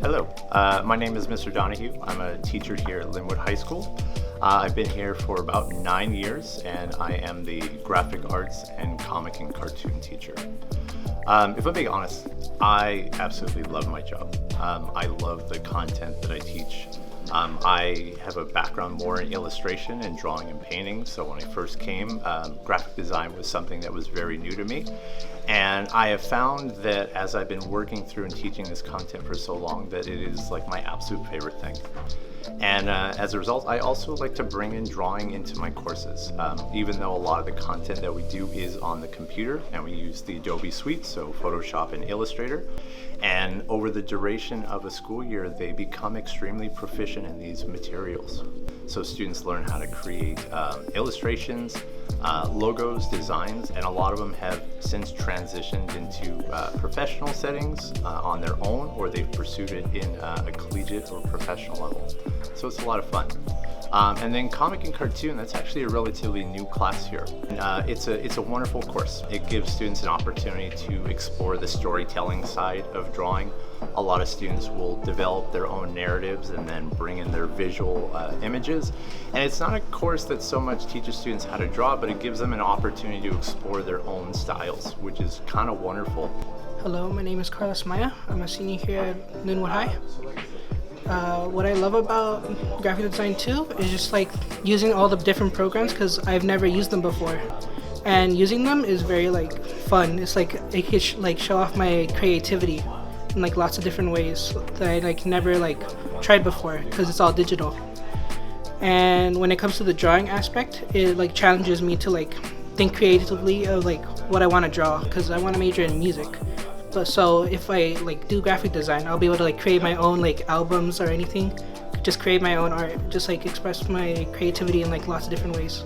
Hello, my name is Mr. Donahue. I'm a teacher here at Lynwood High School. I've been here for about 9 years and I am the graphic arts and comic and cartoon teacher. If I'm being honest, I absolutely love my job. I love the content that I teach. I have a background more in illustration and drawing and painting, so when I first came, graphic design was something that was very new to me. And I have found that as I've been working through and teaching this content for so long, that it is like my absolute favorite thing. And as a result, I also like to bring in drawing into my courses. Even though a lot of the content that we do is on the computer and we use the Adobe suite, so Photoshop and Illustrator, and over the duration of a school year, they become extremely proficient in these materials. So students learn how to create illustrations, logos, designs, and a lot of them have since transitioned into professional settings on their own, or they've pursued it in a collegiate or professional level. So it's a lot of fun. And then comic and cartoon, that's actually a relatively new class here. And, it's a wonderful course. It gives students an opportunity to explore the storytelling side of drawing. A lot of students will develop their own narratives and then bring in their visual images. And it's not a course that so much teaches students how to draw, but it gives them an opportunity to explore their own styles, which is kind of wonderful. Hello, my name is Carlos Maya. I'm a senior here at Lynwood High. What I love about graphic design too is just like using all the different programs, because I've never used them before, and using them is very like fun. It's like it could show off my creativity in like lots of different ways that I like never like tried before, because it's all digital. And when it comes to the drawing aspect, it like challenges me to like think creatively of like what I want to draw, because I want to major in music. But so if I like do graphic design, I'll be able to like create my own like albums or anything, just create my own art, just like express my creativity in like lots of different ways.